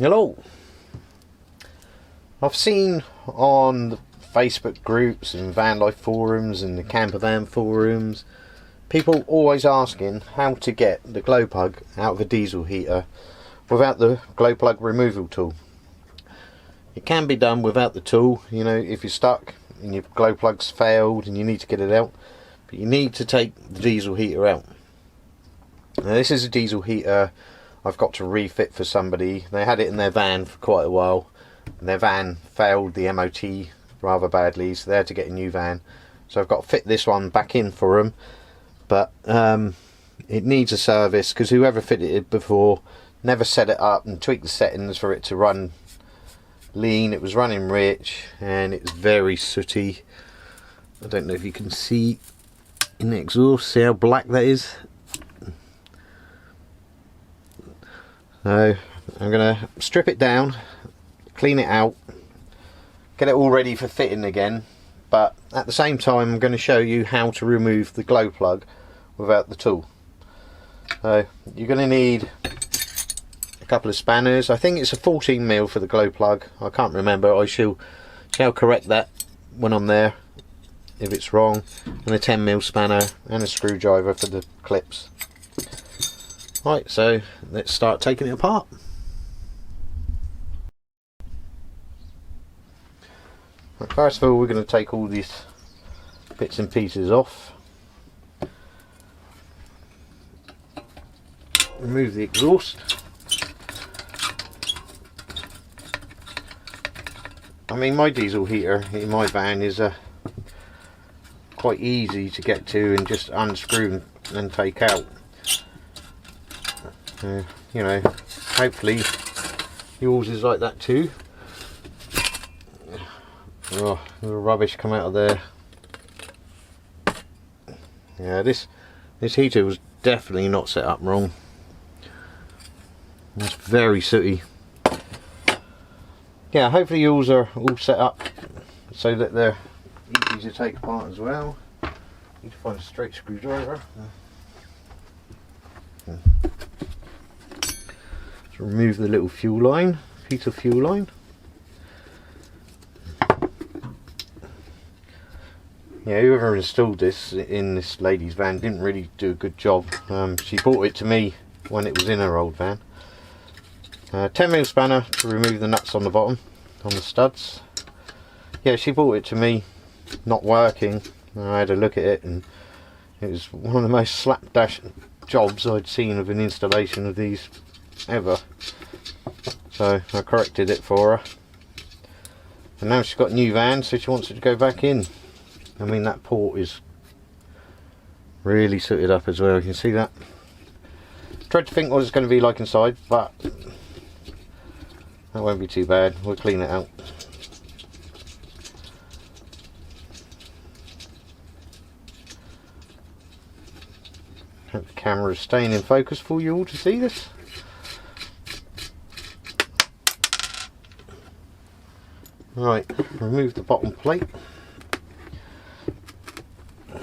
Hello. I've seen on the Facebook groups and van life forums and the camper van forums people always asking how to get the glow plug out of a diesel heater without the glow plug removal tool. It can be done without the tool, you know, if you're stuck and your glow plug's failed and you need to get it out, but you need to take the diesel heater out. Now this is a diesel heater I've got to refit for somebody. They had it in their van for quite a while and their van failed the MOT rather badly, so they had to get a new van. So I've got to fit this one back in for them, but it needs a service because whoever fitted it before never set it up and tweaked the settings for it to run lean. It was running rich and it's very sooty. I don't know if you can see in the exhaust, see how black that is. So I'm going to strip it down, clean it out, get it all ready for fitting again, but at the same time I'm going to show you how to remove the glow plug without the tool. So you're going to need a couple of spanners. I think it's a 14mm for the glow plug. I can't remember. I shall correct that when I'm there if it's wrong. And a 10mm spanner and a screwdriver for the clips. Right, so let's start taking it apart. First of all, we're going to take all these bits and pieces off. Remove the exhaust. I mean, my diesel heater in my van is quite easy to get to and just unscrew and take out. You know, hopefully yours is like that too. Oh, little rubbish come out of there. Yeah, this heater was definitely not set up wrong. It's very sooty. Yeah, hopefully yours are all set up so that they're easy to take apart as well. Need to find a straight screwdriver. Remove the little fuel line, piece of fuel line. Yeah, whoever installed this in this lady's van didn't really do a good job. She bought it to me when it was in her old van. 10mm spanner to remove the nuts on the bottom, on the studs. Yeah, she bought it to me, not working. I had a look at it and it was one of the most slapdash jobs I'd seen of an installation of these ever. So I corrected it for her, and now she's got a new van, so she wants it to go back in. I mean, that port is really sooted up as well, you can see that. Tried to think what it's going to be like inside, but that won't be too bad. We'll clean it out. Hope the camera is staying in focus for you all to see this. Right, remove the bottom plate.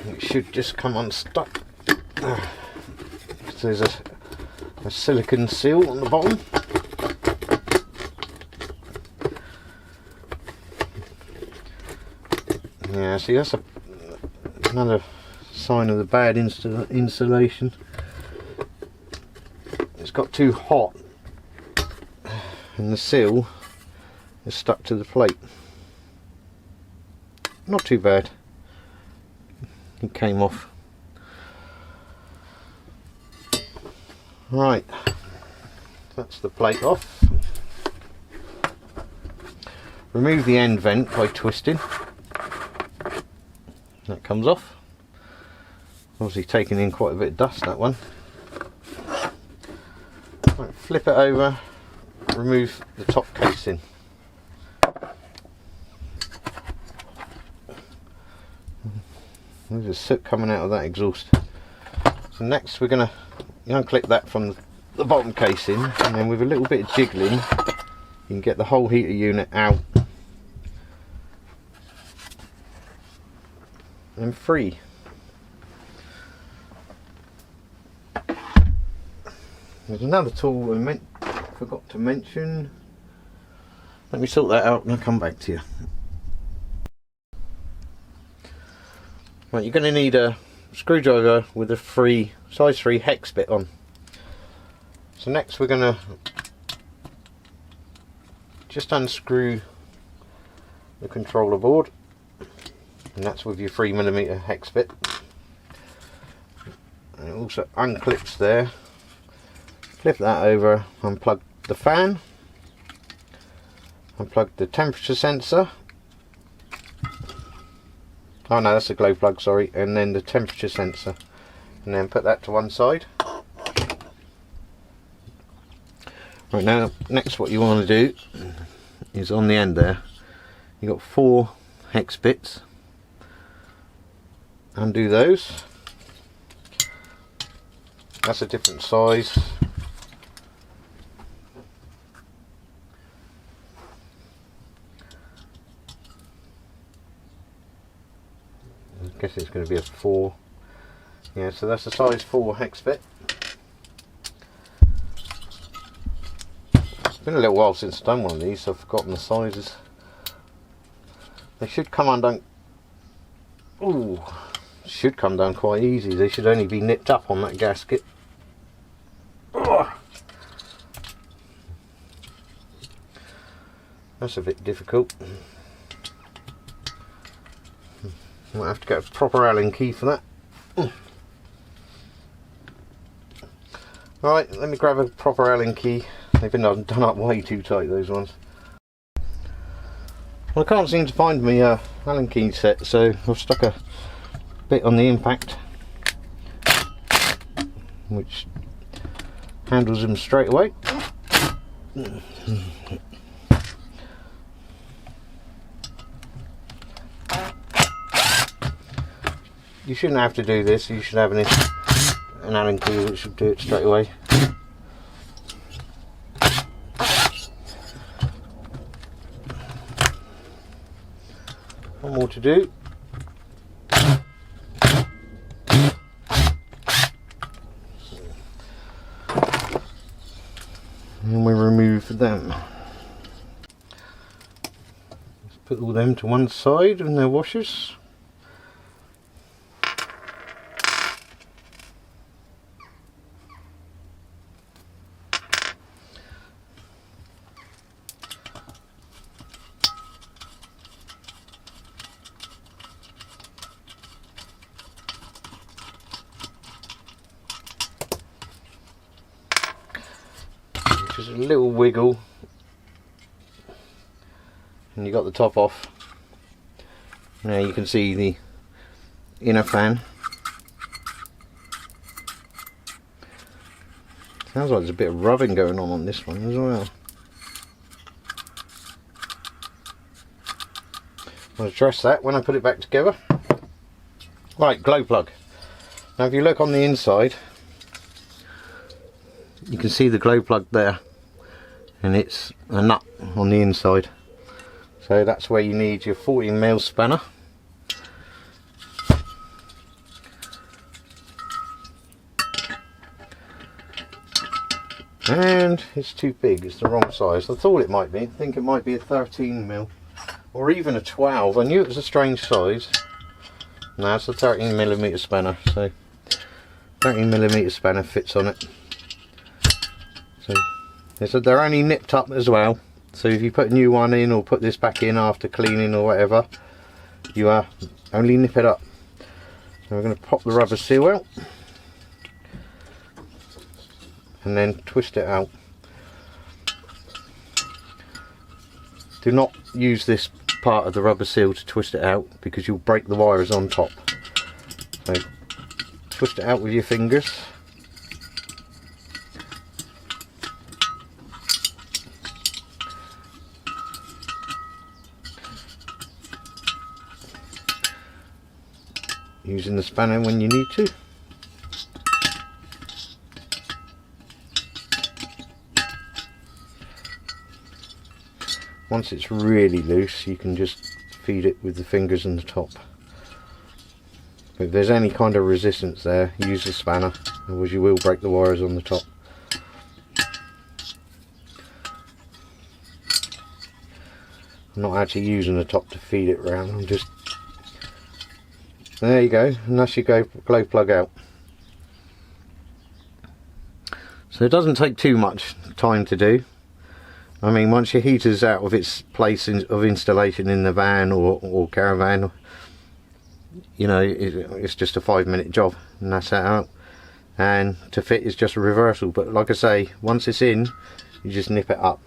It should just come unstuck. There's a silicone seal on the bottom. Yeah, see, that's another sign of the bad insulation. It's got too hot and the seal is stuck to the plate. Not too bad. It came off. Right, that's the plate off. Remove the end vent by twisting. That comes off. Obviously taking in quite a bit of dust, that one. Right, flip it over, remove the top casing. There's soot coming out of that exhaust. So next we're going to unclip that from the bottom casing, and then with a little bit of jiggling you can get the whole heater unit out and free. There's another tool I forgot to mention. Let me sort that out and I'll come back to you. Right, you're going to need a screwdriver with a size 3 hex bit on. So next we're going to just unscrew the controller board, and that's with your 3mm hex bit. And it also unclips there. Flip that over, unplug the fan, unplug the temperature sensor. Oh no, that's a glow plug, sorry, and then the temperature sensor, and then put that to one side. Right, now next what you want to do is on the end there you've got 4 hex bits. Undo those. That's a different size. I guess it's going to be a 4. Yeah, so that's a size 4 hex bit. It's been a little while since I've done one of these, so I've forgotten the sizes. They should come undone. Ooh, should come down quite easy. They should only be nipped up on that gasket. Ugh. That's a bit difficult. Might have to get a proper Allen key for that. Right, let me grab a proper Allen key. They've been done up way too tight, those ones. Well, I can't seem to find my Allen key set, so I've stuck a bit on the impact, which handles them straight away. You shouldn't have to do this. You should have an Allen key which should do it straight away. One more to do. And we remove them. Let's put all them to one side and their washers. Just a little wiggle and you got the top off. Now you can see the inner fan. Sounds like there's a bit of rubbing going on this one as well. I'll address that when I put it back together. Right, glow plug. Now if you look on the inside, you can see the glow plug there, and it's a nut on the inside. So that's where you need your 14mm spanner. And it's too big, it's the wrong size. I thought it might be, I think it might be a 13mm or even a 12. I knew it was a strange size. No, it's a 13mm spanner, so 13mm spanner fits on it. So they're only nipped up as well, so if you put a new one in or put this back in after cleaning or whatever, you only nip it up. So we're going to pop the rubber seal out and then twist it out. Do not use this part of the rubber seal to twist it out because you'll break the wires on top. So twist it out with your fingers. Using the spanner when you need to. Once it's really loose, you can just feed it with the fingers on the top. But if there's any kind of resistance there, use the spanner, otherwise you will break the wires on the top. I'm not actually using the top to feed it around. I'm just, there you go, and that's your glow plug out. So it doesn't take too much time to do. I mean, once your heater's out of its place of installation in the van or caravan, you know, it's just a 5-minute job, and that's that out. And to fit is just a reversal, but like I say, once it's in, you just nip it up.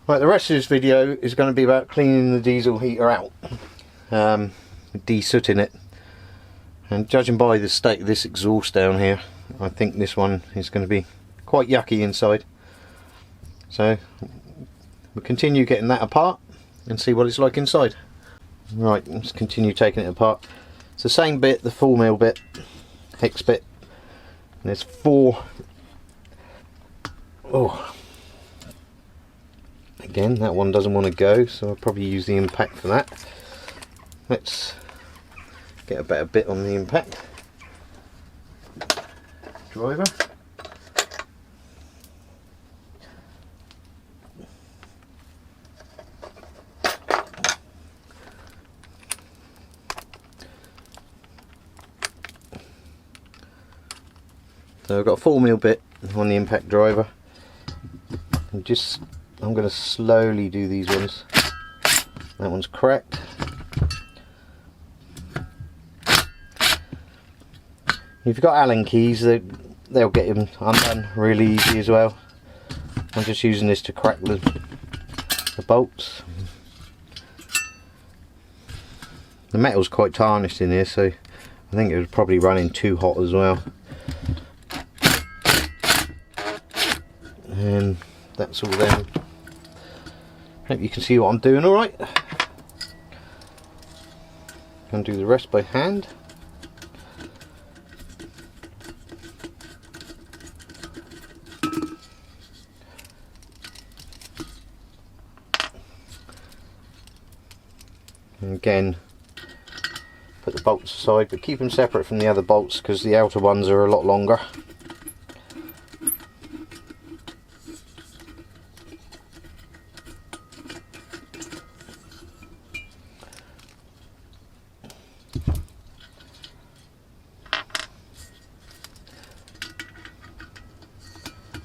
Right, the rest of this video is going to be about cleaning the diesel heater out, de-sooting it. And judging by the state of this exhaust down here, I think this one is going to be quite yucky inside. So we'll continue getting that apart and see what it's like inside. Right, let's continue taking it apart. It's the same bit, the 4mm bit, hex bit. And there's 4. Oh, again, that one doesn't want to go, so I'll probably use the impact for that. Let's get a better bit on the impact driver. So I've got a 4mm bit on the impact driver. And I'm going to slowly do these ones. That one's cracked. If you've got Allen keys, they'll get them undone really easy as well. I'm just using this to crack the bolts. The metal's quite tarnished in here, so I think it was probably running too hot as well. And that's all then. Hope you can see what I'm doing alright. Can do the rest by hand. And again, put the bolts aside, but keep them separate from the other bolts because the outer ones are a lot longer.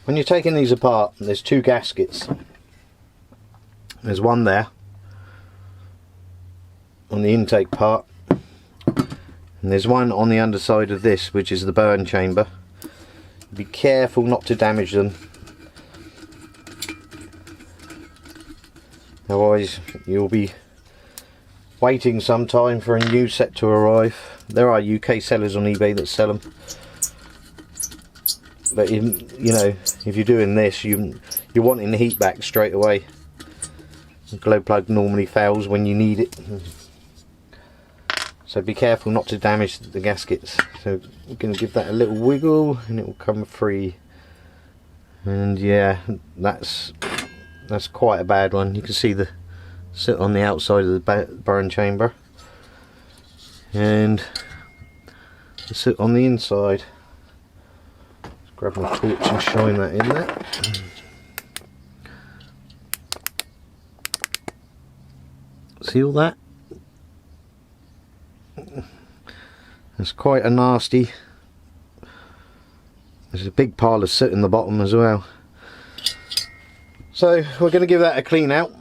When you're taking these apart, there's 2 gaskets. There's one there on the intake part, and there's one on the underside of this, which is the burn chamber. Be careful not to damage them, otherwise you'll be waiting some time for a new set to arrive. There are UK sellers on eBay that sell them, but you know, if you're doing this, you're wanting the heat back straight away. The glow plug normally fails when you need it, so be careful not to damage the gaskets. So we're going to give that a little wiggle and it will come free. And yeah, that's quite a bad one. You can see the soot on the outside of the burn chamber and the soot on the inside. Let's grab my torch and shine that in there. See all that? It's quite a nasty. There's a big pile of soot in the bottom as well. So we're going to give that a clean out.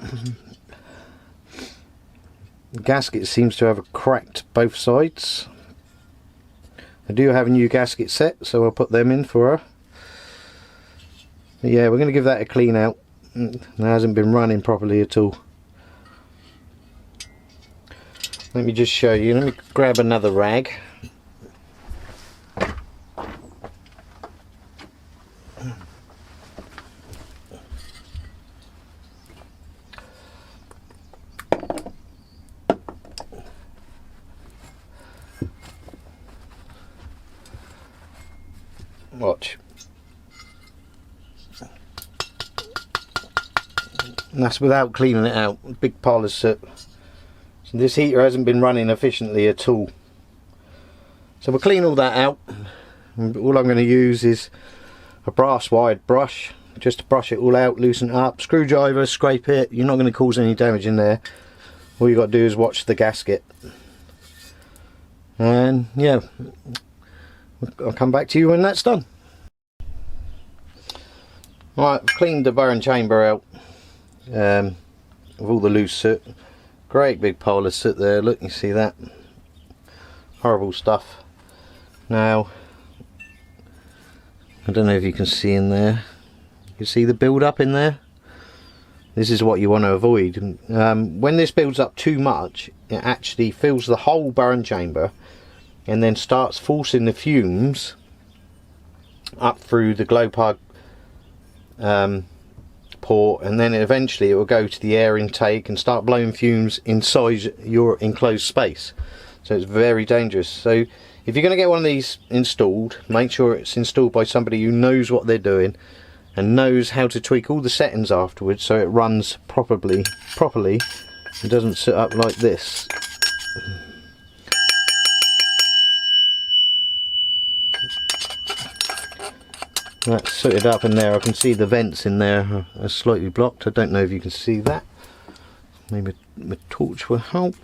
The gasket seems to have cracked both sides. I do have a new gasket set, so I'll put them in for her. But yeah, we're going to give that a clean out. It hasn't been running properly at all. Let me just show you. Let me grab another rag. Watch. And that's without cleaning it out. A big pile of soot. So this heater hasn't been running efficiently at all. So we'll clean all that out. And all I'm going to use is a brass wired brush. just to brush it all out, loosen it up, screwdriver, scrape it. You're not going to cause any damage in there. All you got to do is watch the gasket. And yeah, I'll come back to you when that's done. Right, I've cleaned the burren chamber out with all the loose soot. Great big pile of soot there, look, you see that? Horrible stuff. Now, I don't know if you can see in there. You see the build up in there? This is what you want to avoid. When this builds up too much, it actually fills the whole burren chamber and then starts forcing the fumes up through the glow plug port, and then eventually it will go to the air intake and start blowing fumes inside your enclosed space. So it's very dangerous. So if you're going to get one of these installed, make sure it's installed by somebody who knows what they're doing and knows how to tweak all the settings afterwards so it runs properly. It doesn't sit up like this. That's sooted up in there. I can see the vents in there are slightly blocked. I don't know if you can see that. Maybe my torch will help.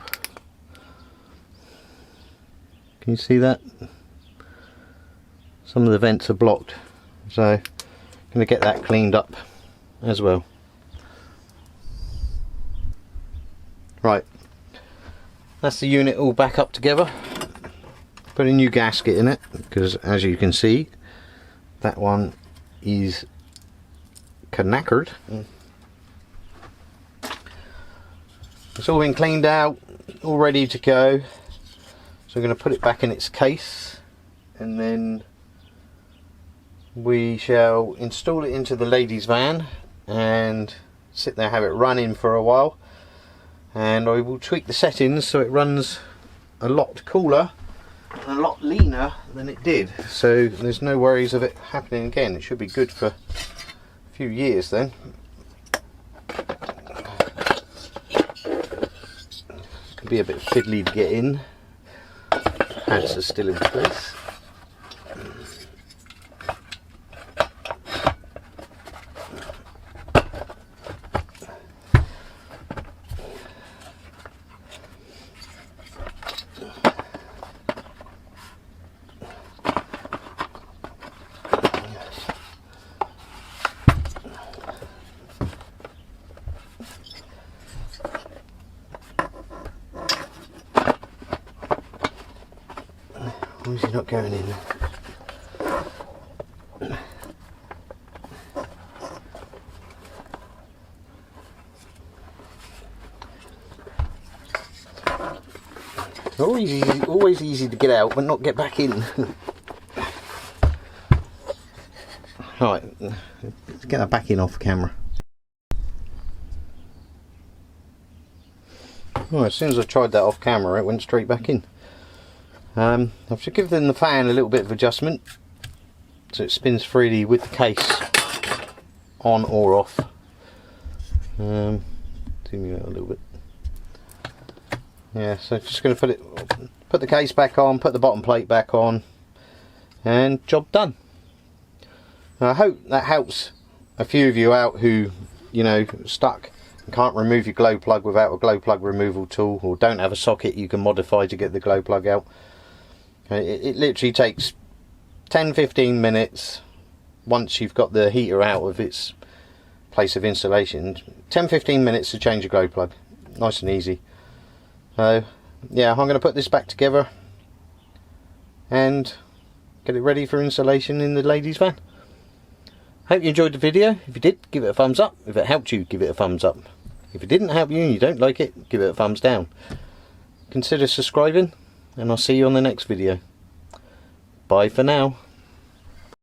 Can you see that? Some of the vents are blocked, so I'm going to get that cleaned up as well. Right, that's the unit all back up together. Put a new gasket in it because, as you can see, that one is knackered. It's all been cleaned out, all ready to go. So I'm going to put it back in its case, and then we shall install it into the ladies' van and sit there, have it running for a while, and I will tweak the settings so it runs a lot cooler and a lot leaner than it did, so there's no worries of it happening again. It should be good for a few years then. Could be a bit fiddly to get in. Pants are still in place. Why is he not going in? Always easy to get out, but not get back in. Right, let's get that back in off camera. Well, as soon as I tried that off camera, it went straight back in. I've just given the fan a little bit of adjustment so it spins freely with the case on or off. Zoom you out a little bit. Yeah, so just going to put the case back on, put the bottom plate back on, and job done. Now, I hope that helps a few of you out who, you know, stuck and can't remove your glow plug without a glow plug removal tool, or don't have a socket you can modify to get the glow plug out. It literally takes 10-15 minutes once you've got the heater out of its place of installation. 10-15 minutes to change a glow plug. Nice and easy. So yeah, I'm going to put this back together and get it ready for installation in the ladies' van. Hope you enjoyed the video. If you did, give it a thumbs up. If it helped you, give it a thumbs up. If it didn't help you and you don't like it, give it a thumbs down. Consider subscribing, and I'll see you on the next video. Bye for now.